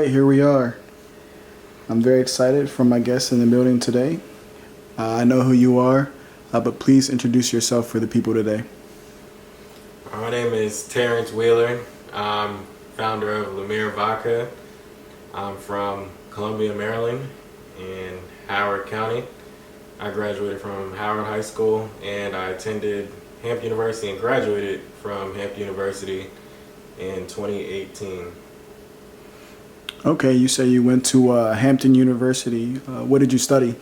right, here we are. I'm very excited for my guests in the building today. I know who you are, but please introduce yourself for the people today. My name is Terence Wheeler. I'm founder of LumiereVodka. I'm from Columbia, Maryland in Howard County. I graduated from Howard High School and I attended Hampton University and graduated from Hampton University in 2018. Okay, you say you went to Hampton University. What did you study?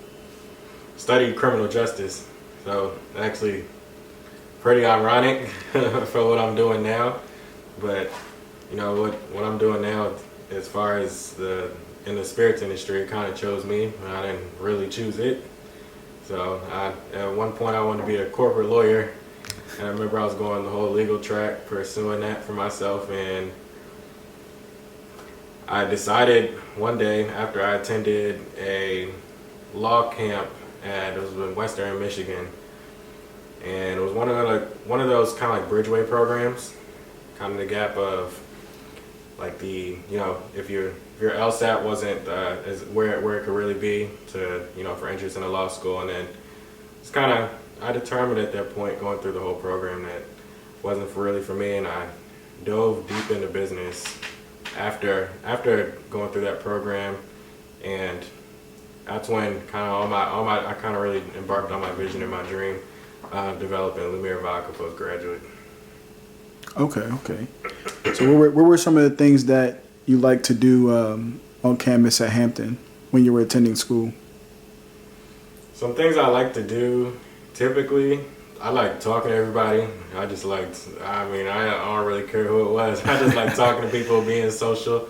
Studied criminal justice, so actually pretty ironic for what I'm doing now. But you know what I'm doing now, as far as in the spirits industry, it kind of chose me. I didn't really choose it. So at one point I wanted to be a corporate lawyer, and I remember I was going the whole legal track, pursuing that for myself, and I decided one day after I attended a law camp it was in Western Michigan, and it was one of those kind of like Bridgeway programs, kind of the gap of like if your LSAT wasn't as where it could really be to for entrance in a law school, and then it's kind of I determined at that point going through the whole program that wasn't really for me, and I dove deep into business after going through that program, and that's when I kind of really embarked on my vision and my dream, developing LumiereVodka postgraduate. Okay. So what were some of the things that you liked to do on campus at Hampton when you were attending school? Some things I like to do, typically, I like talking to everybody. I don't really care who it was. I just like talking to people, being social.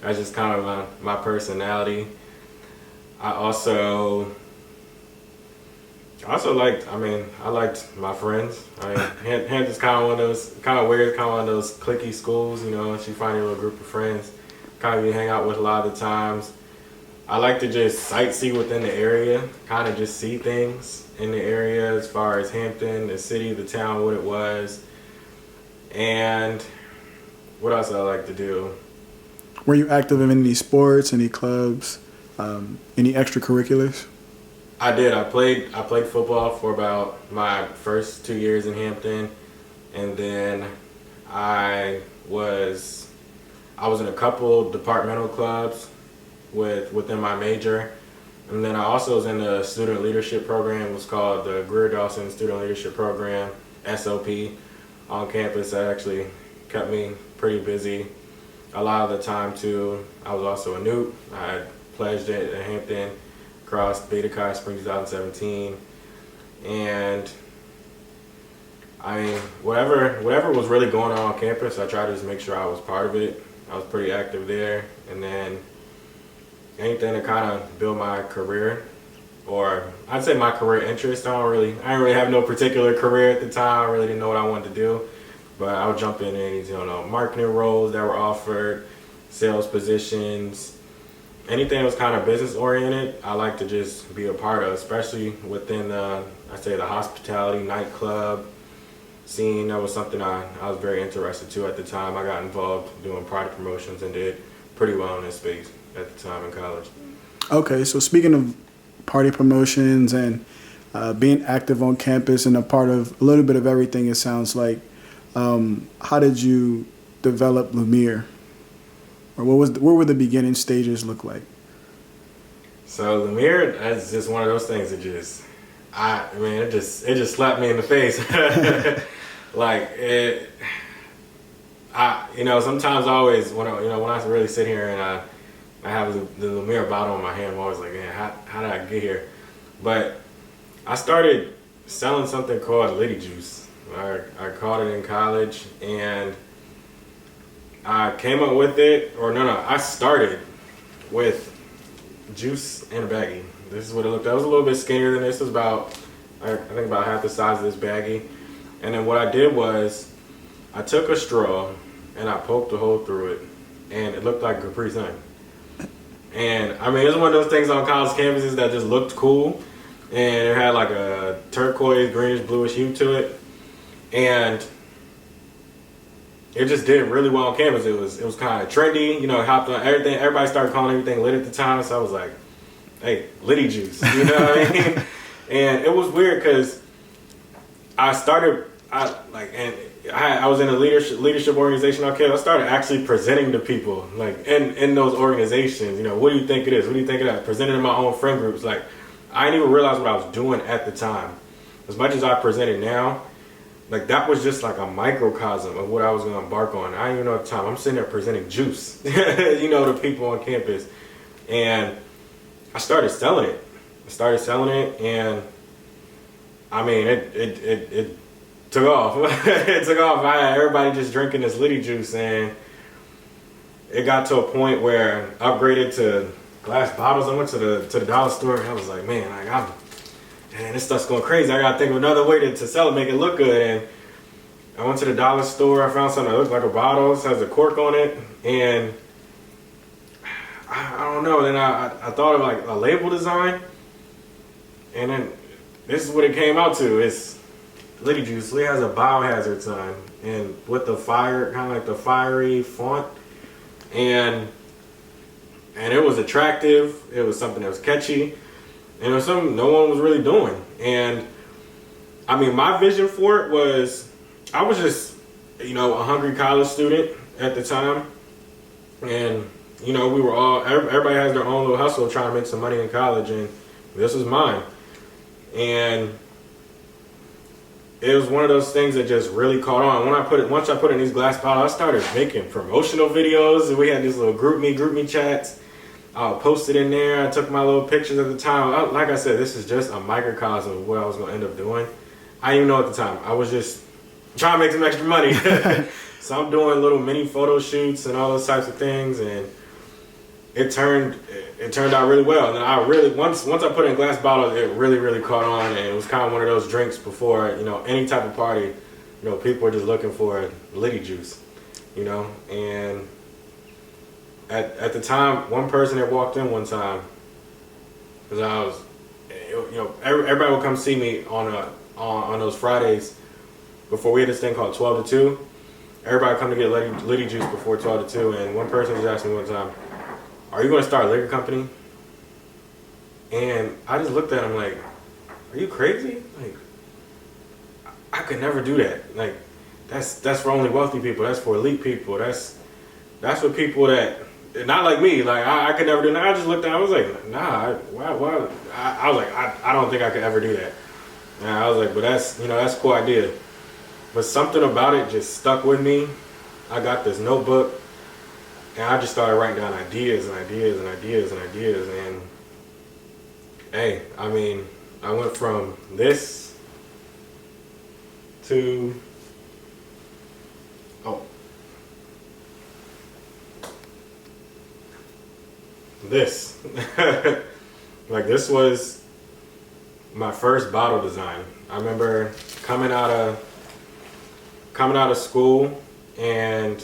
That's just kind of my personality. I also liked my friends. Hampton's kind of one of those, kind of weird, kind of one of those cliquey schools, once you find your little group of friends, kind of you hang out with a lot of the times. I like to just sightsee within the area, kind of just see things in the area as far as Hampton, the city, the town, what it was. And what else I like to do? Were you active in any sports, any clubs, any extracurriculars? I did. I played football for about my first 2 years in Hampton, and then I was in a couple departmental clubs within my major, and then I also was in the student leadership program. It was called the Greer Dawson Student Leadership Program, SLP, on campus. That actually kept me pretty busy a lot of the time too. I was also a Newt. I pledged at Hampton, crossed Beta Chi Spring 2017, and I mean whatever was really going on campus, I tried to just make sure I was part of it. I was pretty active there, and then anything to kind of build my career, or I'd say my career interest. I didn't really have no particular career at the time. I really didn't know what I wanted to do, but I would jump in any marketing roles that were offered, sales positions, anything that was kind of business oriented. I like to just be a part of, especially within the hospitality nightclub scene. That was something I was very interested to at the time. I got involved doing product promotions and did pretty well in this space at the time in college. Okay, so speaking of party promotions and being active on campus and a part of a little bit of everything, it sounds like, how did you develop Lumiere? Or what were the beginning stages look like? So Lumiere is just one of those things that it just slapped me in the face. Sometimes I always when I really sit here and I have the Lumiere bottle in my hand, I'm always like, man, how did I get here? But I started selling something called Liddy Juice. I caught it in college, and I came up with it, I started with juice in a baggie. This is what it looked like. It was a little bit skinnier than this. It was about half the size of this baggie. And then what I did was I took a straw and I poked a hole through it, and it looked like Capri Sun. And I mean, it was one of those things on college campuses that just looked cool, and it had like a turquoise, greenish, bluish hue to it. And it just did really well on campus. It was kind of trendy, you know. It hopped on everything. Everybody started calling everything lit at the time, so I was like, "Hey, Litty Juice," you know what I mean? And it was weird because I was in a leadership organization on campus. I started actually presenting to people, like in those organizations. You know, what do you think it is? What do you think of that? Presenting in my own friend groups. Like, I didn't even realize what I was doing at the time. As much as I presented now, like that was just like a microcosm of what I was going to embark on. I didn't even know at the time. I'm sitting there presenting juice, you know, to people on campus, and I started selling it. And I mean, it took off. It took off. I had everybody just drinking this Litty Juice, and it got to a point where I upgraded to glass bottles. I went to the dollar store, and I was like, man, this stuff's going crazy. I gotta think of another way to sell it, make it look good. And I went to the dollar store. I found something that looked like a bottle. It has a cork on it, and I don't know. Then I thought of like a label design, and then this is what it came out to. It's Litty Juice. It has a biohazard sign, and with the fire, kind of like the fiery font, and it was attractive. It was something that was catchy, and it was something no one was really doing. And I mean, my vision for it was, I was just, you know, a hungry college student at the time, and you know, we were all, everybody has their own little hustle trying to make some money in college, and this was mine. And it was one of those things that just really caught on. Once I put it in these glass bottles, I started making promotional videos, and we had these little group me chats. I posted in there. I took my little pictures at the time. Like I said, this is just a microcosm of what I was going to end up doing. I didn't even know at the time. I was just trying to make some extra money. So I'm doing little mini photo shoots and all those types of things, and it turned out really well. And I really, once I put it in glass bottles, it really caught on, and it was kind of one of those drinks before, you know, any type of party, you know, people were just looking for Litty Juice, you know. And at the time, one person had walked in one time, because I was, you know, everybody would come see me on those Fridays before we had this thing called 12 to 2. Everybody come to get Litty Juice before 12 to 2, and one person was asking me one time, "Are you going to start a liquor company?" And I just looked at him like, "Are you crazy? Like, I could never do that. Like, that's for only wealthy people. That's for elite people. That's for people that, not like me. Like, I could never do that." I just looked at him, I was like, "Nah, why?" I was like, I don't think I could ever do that. And I was like, but that's, you know, that's a cool idea. But something about it just stuck with me. I got this notebook, and I just started writing down ideas. And hey, I mean, I went from this to, this. Like, this was my first bottle design. I remember coming out of school, and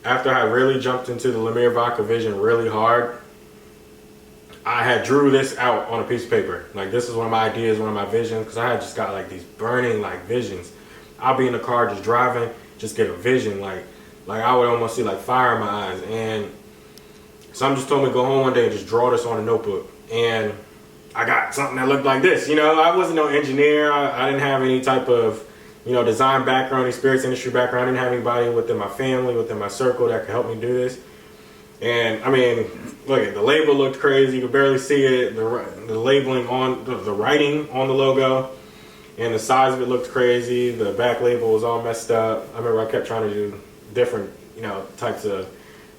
after I really jumped into the LumiereVodka vision really hard, I had drew this out on a piece of paper. Like, this is one of my ideas, one of my visions, because I had just got like these burning like visions. I'll be in the car just driving, just get a vision, like I would almost see like fire in my eyes. And someone just told me to go home one day and just draw this on a notebook. And I got something that looked like this. You know, I wasn't no engineer. I didn't have any type of, you know, design background, experience, industry background. I didn't have anybody within my family, within my circle that could help me do this. And I mean, look, the label looked crazy. You could barely see it. The labeling on the writing on the logo, and the size of it looked crazy. The back label was all messed up. I remember I kept trying to do different, you know, types of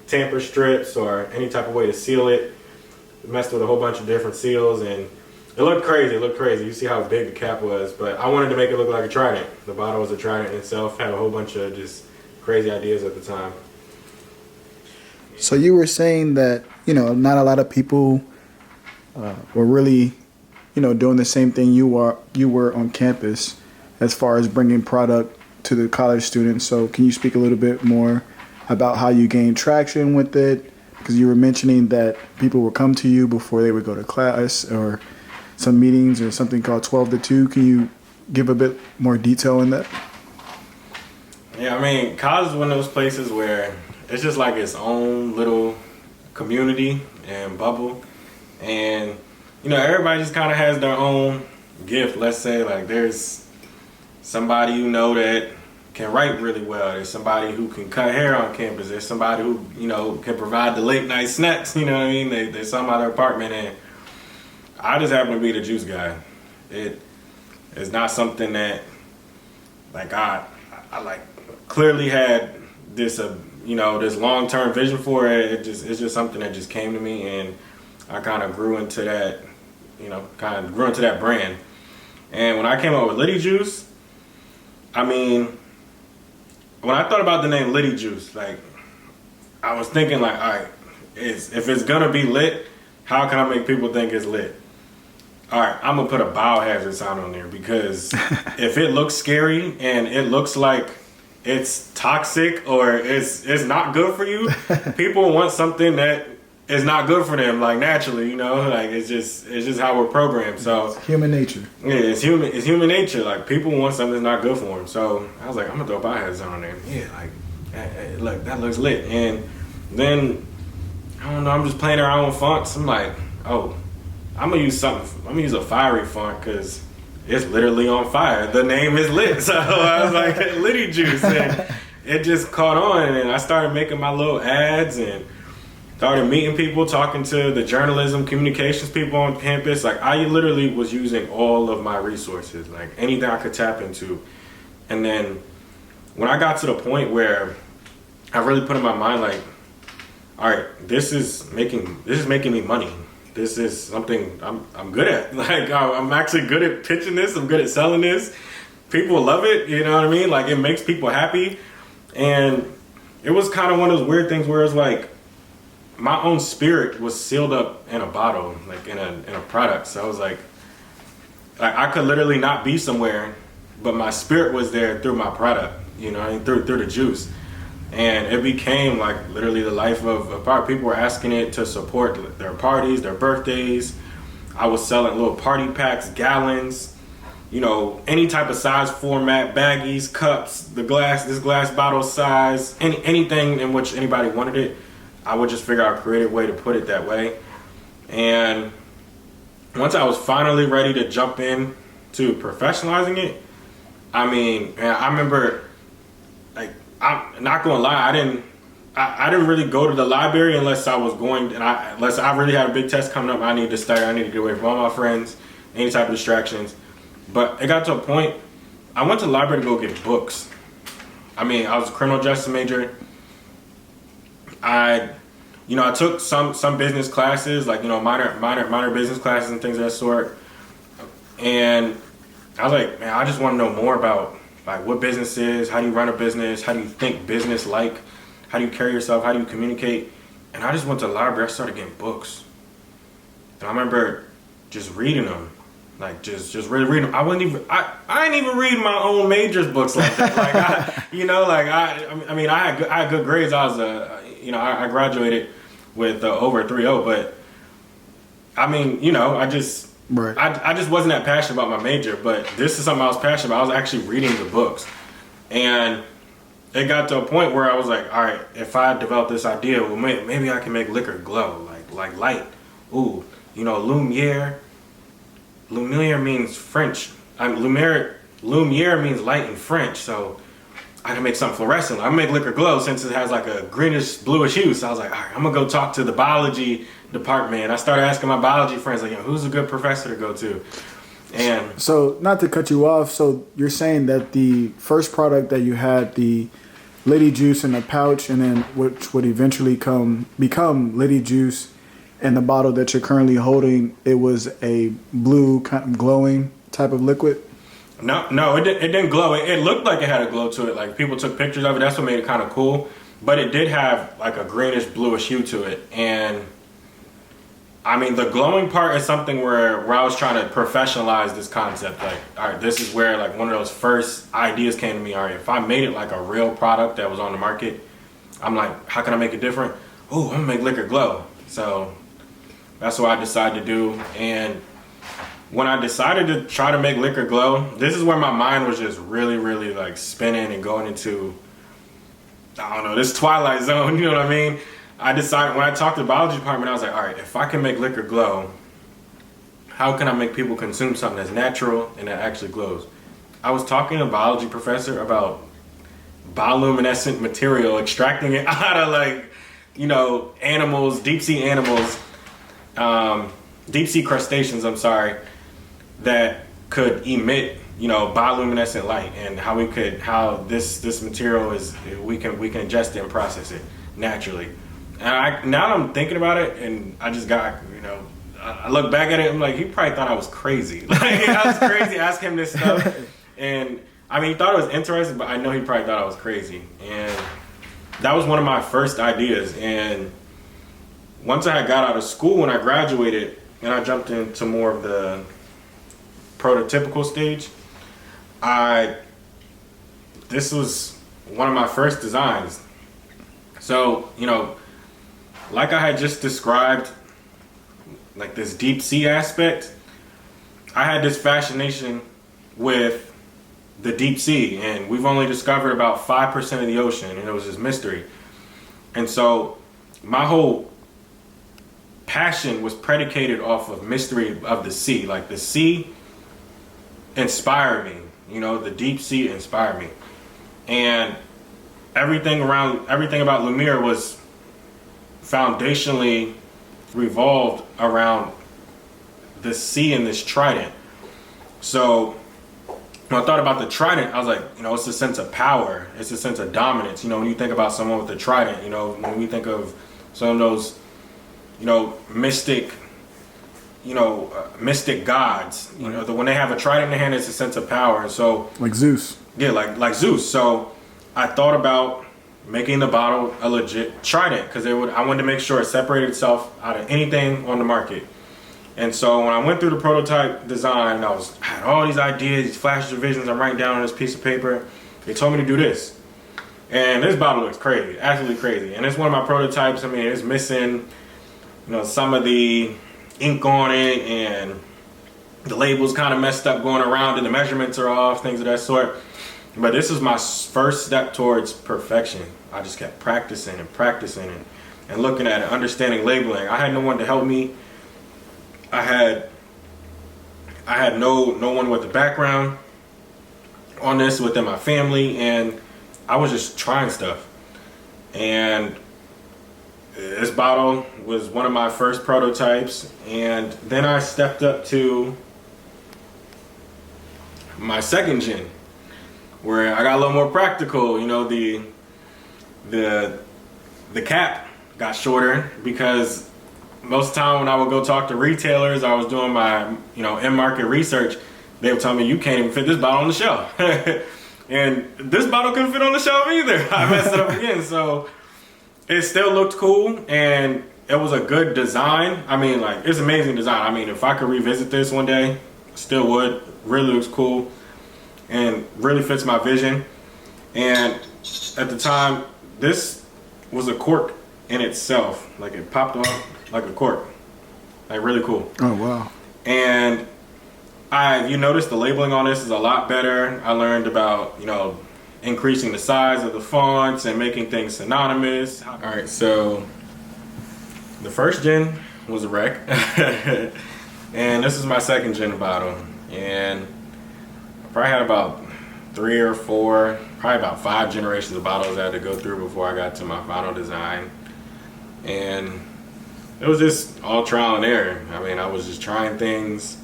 tamper strips or any type of way to seal it. Messed with a whole bunch of different seals, and it looked crazy. You see how big the cap was, but I wanted to make it look like a trident. The bottle was a trident in itself. Had a whole bunch of just crazy ideas at the time. So you were saying that, you know, not a lot of people were really, you know, doing the same thing you were on campus as far as bringing product to the college students. So can you speak a little bit more about how you gained traction with it? Because you were mentioning that people would come to you before they would go to class or some meetings or something called 12 to 2. Can you give a bit more detail in that? Yeah, I mean, college is one of those places where it's just like its own little community and bubble. And, you know, everybody just kind of has their own gift. Let's say, like, there's somebody you know that can write really well. There's somebody who can cut hair on campus. There's somebody who, you know, can provide the late night snacks. You know what I mean? They sum out their apartment, and I just happen to be the juice guy. It is not something that, like, I like clearly had this, you know, this long term vision for it. It's just something that just came to me, and I kind of grew into that, you know, grew into that brand. And when I came up with Liddy Juice, I mean, when I thought about the name Liddy Juice, like, I was thinking, like, all right, if it's gonna be lit, how can I make people think it's lit? All right, I'm gonna put a biohazard sign on there, because if it looks scary and it looks like it's toxic or it's not good for you, people want something that is not good for them, like, naturally, you know, like, it's just how we're programmed. So it's human nature. Yeah, it's human nature. Like, people want something that's not good for them. So I was like, I'm gonna throw a biohazard on there. Yeah, like, look, that looks lit. And then I don't know, I'm just playing around with fonts. I'm like, oh, I'm gonna use a fiery font, because it's literally on fire. The name is lit. So I was like, Liddy Juice, and it just caught on. And I started making my little ads and started meeting people, talking to the journalism, communications people on campus. Like, I literally was using all of my resources, like anything I could tap into. And then when I got to the point where I really put in my mind, like, all right, this is making me money. This is something I'm good at. Like, I'm actually good at pitching this. I'm good at selling this. People love it. You know what I mean? Like, it makes people happy. And it was kind of one of those weird things where it's like, my own spirit was sealed up in a bottle, like in a product. So I was like I could literally not be somewhere, but my spirit was there through my product, you know, through the juice. And it became like literally the life of a part. People were asking it to support their parties, their birthdays. I was selling little party packs, gallons, you know, any type of size format, baggies, cups, this glass bottle size, anything in which anybody wanted it. I would just figure out a creative way to put it that way. And once I was finally ready to jump in to professionalizing it, I mean, man, I remember, like, I'm not gonna lie, I didn't really go to the library unless I was unless I really had a big test coming up. I needed to study. I needed to get away from all my friends, any type of distractions. But it got to a point, I went to the library to go get books. I mean, I was a criminal justice major. I took some business classes, like, you know, minor business classes and things of that sort. And I was like, man, I just want to know more about, like, what business is, how do you run a business, how do you think business, like, how do you carry yourself, how do you communicate? And I just went to the library. I started getting books. And I remember just reading them. Like, just really reading them. I didn't even read my own majors books like that. Like, I had good grades. I graduated with over a 3.0, but I mean, you know, I just wasn't that passionate about my major. But this is something I was passionate about. I was actually reading the books, and it got to a point where I was like, all right, if I develop this idea, well, maybe I can make liquor glow, like light. Ooh, you know, Lumiere means French. Lumiere means light in French, so I can make something fluorescent. I can make liquor glow since it has like a greenish, bluish hue. So I was like, all right, I'm gonna go talk to the biology department. I started asking my biology friends, like, who's a good professor to go to? And so, not to cut you off, so you're saying that the first product that you had, the Liddy Juice in a pouch, and then which would eventually become Liddy Juice in the bottle that you're currently holding, it was a blue kind of glowing type of liquid? No, it didn't glow. It looked like it had a glow to it. Like, people took pictures of it. That's what made it kind of cool. But it did have like a greenish, bluish hue to it. And I mean, the glowing part is something where I was trying to professionalize this concept. Like, all right, this is where like one of those first ideas came to me. All right, if I made it like a real product that was on the market, I'm like, how can I make it different? Oh, I'm gonna make liquor glow. So that's what I decided to do. And when I decided to try to make liquor glow, this is where my mind was just really, really like spinning and going into I don't know, this Twilight Zone, you know what I mean? I decided, when I talked to the biology department, I was like, all right, if I can make liquor glow, how can I make people consume something that's natural and that actually glows? I was talking to a biology professor about bioluminescent material, extracting it out of, like, you know, animals, deep sea animals, deep sea crustaceans, I'm sorry, that could emit, you know, bioluminescent light, and how this material is, we can ingest it and process it naturally. And now that I'm thinking about it, and I just got, you know, I look back at it, I'm like, he probably thought I was crazy. Like, I was crazy asking him this stuff. And I mean, he thought it was interesting, but I know he probably thought I was crazy. And that was one of my first ideas. And once I got out of school, when I graduated, and I jumped into more of the prototypical stage, this was one of my first designs. So, you know, like I had just described, like this deep sea aspect, I had this fascination with the deep sea, and we've only discovered about 5% of the ocean, and it was this mystery. And so my whole passion was predicated off of mystery of the sea. Like, the sea inspired me, you know, the deep sea inspired me. And everything about Lumiere was foundationally revolved around the sea and this trident. So when I thought about the trident, I was like, you know, it's a sense of power. It's a sense of dominance. You know, when you think about someone with a trident, you know, when we think of some of those, you know, mystic gods, you know, when they have a trident in their hand, it's a sense of power. And so, like Zeus. Yeah, like Zeus. So I thought about making the bottle a legit trident, because I wanted to make sure it separated itself out of anything on the market. And so when I went through the prototype design, I had all these ideas, these flashes of visions I'm writing down on this piece of paper. They told me to do this. And this bottle looks crazy, absolutely crazy. And it's one of my prototypes. I mean, it's missing, you know, some of the ink on it, and the label's kind of messed up going around, and the measurements are off, things of that sort. But this is my first step towards perfection. I just kept practicing and looking at it, understanding labeling. I had no one to help me. I had no one with a background on this within my family, and I was just trying stuff. And this bottle was one of my first prototypes, and then I stepped up to my second gen, where I got a little more practical. You know, the cap got shorter, because most of the time when I would go talk to retailers, I was doing my, you know, in-market research, they would tell me, you can't even fit this bottle on the shelf. And this bottle couldn't fit on the shelf either. I messed it up again. So it still looked cool, and it was a good design. I mean, like, it's amazing design. I mean, if I could revisit this one day, still would. Really looks cool and really fits my vision. And at the time, this was a cork in itself. Like, it popped off like a cork. Like, really cool. Oh, wow. And you notice the labeling on this is a lot better. I learned about, you know, increasing the size of the fonts and making things synonymous. All right, so the first gen was a wreck. And this is my second gen bottle. And I probably had about 3 or 4, probably about 5 generations of bottles I had to go through before I got to my final design. And it was just all trial and error. I mean, I was just trying things,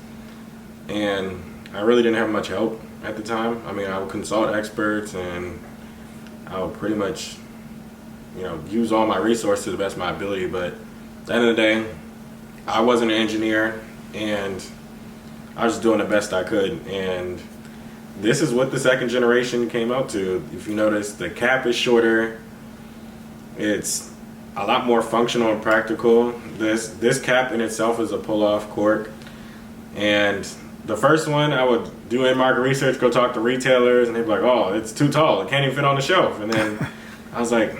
and I really didn't have much help at the time. I mean, I would consult experts, and I would pretty much, you know, use all my resources to the best of my ability. But at the end of the day, I wasn't an engineer, and I was just doing the best I could. And this is what the second generation came out to. If you notice, the cap is shorter. It's a lot more functional and practical. This cap in itself is a pull-off cork. And the first one, I would do in-market research, go talk to retailers, and they'd be like, oh, it's too tall. It can't even fit on the shelf. And then I was like,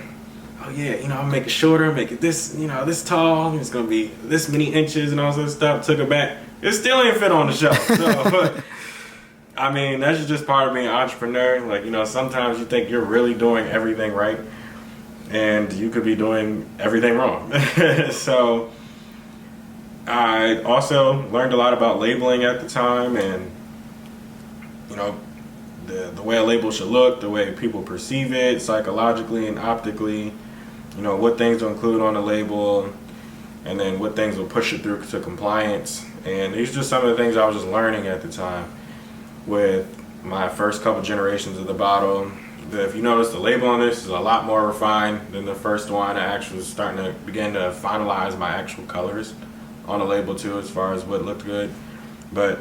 oh yeah, you know, I'll make it shorter, make it this, you know, this tall. It's going to be this many inches and all this stuff. Took it back. It still ain't fit on the shelf. So, I mean, that's just part of being an entrepreneur. Like, you know, sometimes you think you're really doing everything right. and you could be doing everything wrong. So I also learned a lot about labeling at the time, and you know, the way a label should look, the way people perceive it psychologically and optically, you know, what things to include on the label, and then what things will push it through to compliance. And these are just some of the things I was just learning at the time with my first couple generations of the bottle. If you notice, the label on this is a lot more refined than the first one. I actually was starting to begin to finalize my actual colors on the label too, as far as what looked good. But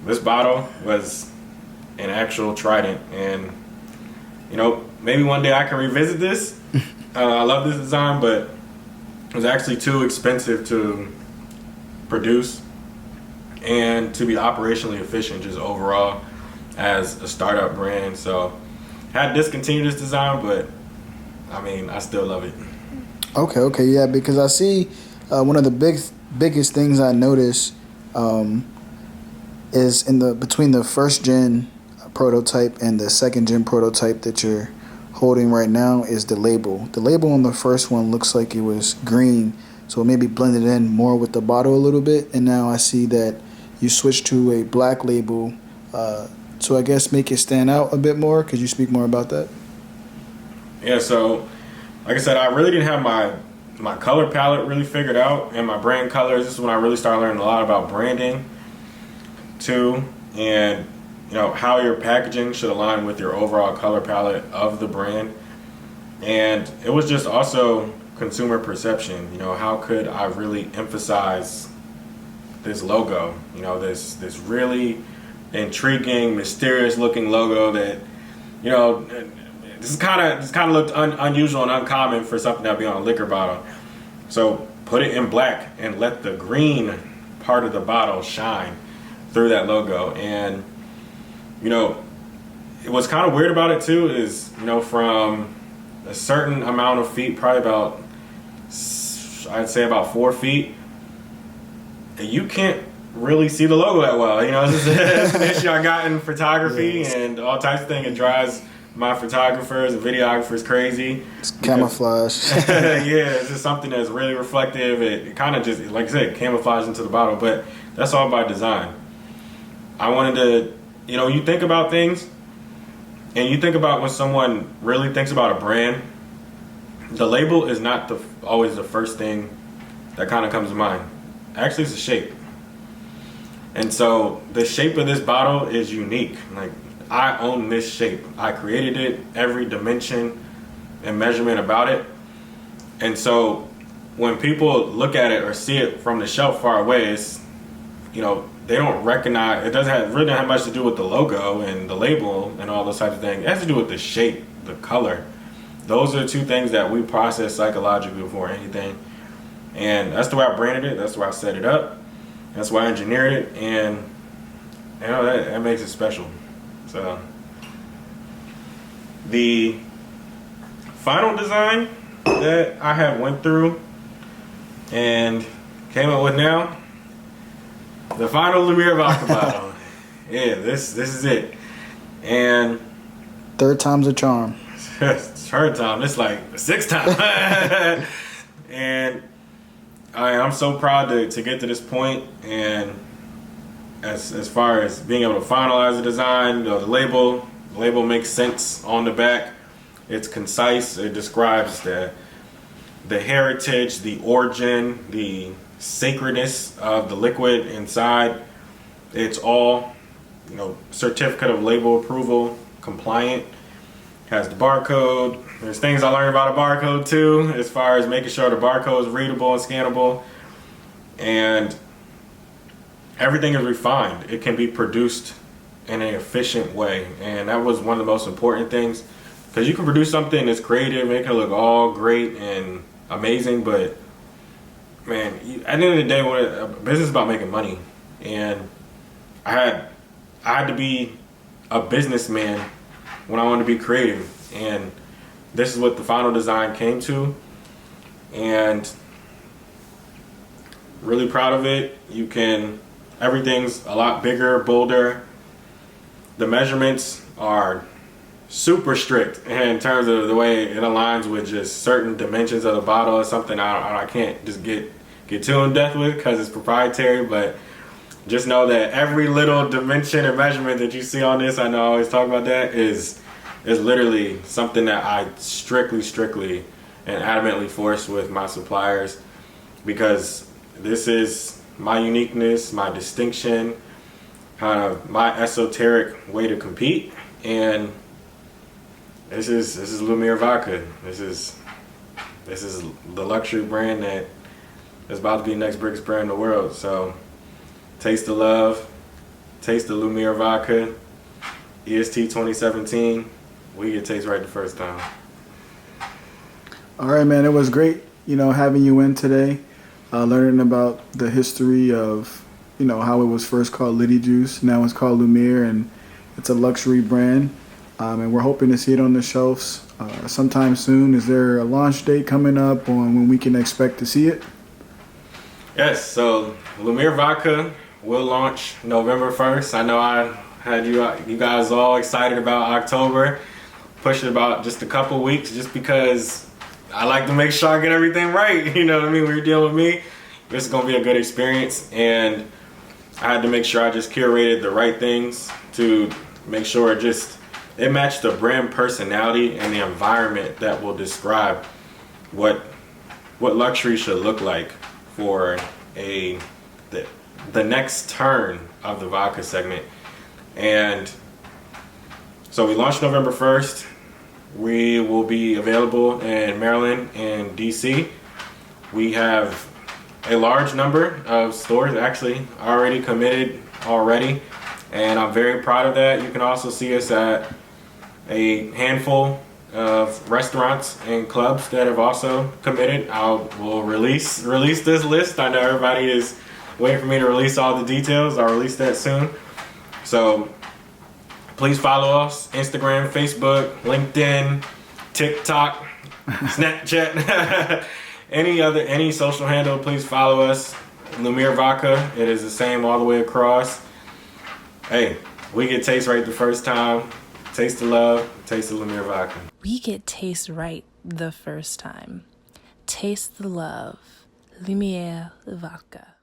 this bottle was an actual Trident, and you know, maybe one day I can revisit this. I love this design, but it was actually too expensive to produce and to be operationally efficient just overall as a startup brand. So had discontinued this design, but I mean, I still love it. Okay, yeah, because I see one of the biggest things I notice is between the first gen prototype and the second gen prototype that you're holding right now is the label. The label on the first one looks like it was green, so it maybe blended in more with the bottle a little bit, and now I see that you switched to a black label, so I guess make it stand out a bit more. Could you speak more about that? Yeah, so like I said, I really didn't have my color palette really figured out and my brand colors. This is when I really started learning a lot about branding too, and you know, how your packaging should align with your overall color palette of the brand. And it was just also consumer perception. You know, how could I really emphasize this logo? You know, this really intriguing, mysterious looking logo that, you know, this kind of looked unusual and uncommon for something that would be on a liquor bottle. So put it in black and let the green part of the bottle shine through that logo. And you know, what's kind of weird about it too is, you know, from a certain amount of feet, probably about, I'd say about 4 feet, you can't really see the logo that well. You know, this is an issue I got in photography and all types of things. It drives my photographers and videographers crazy. It's camouflage. Yeah, it's just something that's really reflective. It kind of just, like I said, camouflage into the bottle, but that's all by design. I wanted to, you know, you think about things, and you think about when someone really thinks about a brand, the label is not always the first thing that kind of comes to mind. Actually, it's the shape. And so the shape of this bottle is unique. Like, I own this shape. I created it, every dimension and measurement about it. And so when people look at it or see it from the shelf far away, it's, you know, they don't recognize, it really doesn't have much to do with the logo and the label and all those types of things. It has to do with the shape, the color. Those are the two things that we process psychologically before anything. And that's the way I branded it. That's the way I set it up. That's why I engineered it. And you know, that makes it special. So the final design that I have went through and came up with now, the final LumiereVodka bottle. Yeah, this is it. And third time's a charm. It's third time. It's like the sixth time. And I'm so proud to get to this point. And as far as being able to finalize the design, you know, the label makes sense on the back. It's concise. It describes the heritage, the origin, the sacredness of the liquid inside. It's all, you know, certificate of label approval compliant. Has the barcode. There's things I learned about a barcode too, as far as making sure the barcode is readable and scannable, and everything is refined. It can be produced in an efficient way, and that was one of the most important things, because you can produce something that's creative, make it look all great and amazing, but man, at the end of the day, when a business is about making money, and I had to be a businessman when I wanted to be creative, and this is what the final design came to, and really proud of it. Everything's a lot bigger, bolder. The measurements are super strict in terms of the way it aligns with just certain dimensions of the bottle. It's something I can't just get too in depth with because it's proprietary, but just know that every little dimension and measurement that you see on this, I know I always talk about that, is literally something that I strictly and adamantly force with my suppliers, because this is my uniqueness, my distinction, kind of my esoteric way to compete. And this is LumiereVodka. This is the luxury brand that is about to be the next biggest brand in the world. So taste the love, taste the LumiereVodka, EST 2017. We get taste right the first time. All right, man. It was great, having you in today, learning about the history of, how it was first called Liddy Juice. Now it's called Lumiere, and it's a luxury brand. And we're hoping to see it on the shelves sometime soon. Is there a launch date coming up on when we can expect to see it? Yes, so LumiereVodka will launch November 1st. I know I had you guys all excited about October. Push it about just a couple weeks just because I like to make sure I get everything right. You know what I mean? When you're dealing with me, this is going to be a good experience. And I had to make sure I just curated the right things to make sure it matched the brand personality and the environment that will describe what luxury should look like for the next turn of the vodka segment. And so we launched November 1st. We will be available in Maryland and DC. We have a large number of stores actually already committed already, and I'm very proud of that. You can also see us at a handful of restaurants and clubs that have also committed. We'll release this list. I know everybody is waiting for me to release all the details. I'll release that soon. So please follow us: Instagram, Facebook, LinkedIn, TikTok, Snapchat, any social handle. Please follow us. LumiereVodka. It is the same all the way across. Hey, we get taste right the first time. Taste the love. Taste the LumiereVodka. We get taste right the first time. Taste the love. LumiereVodka.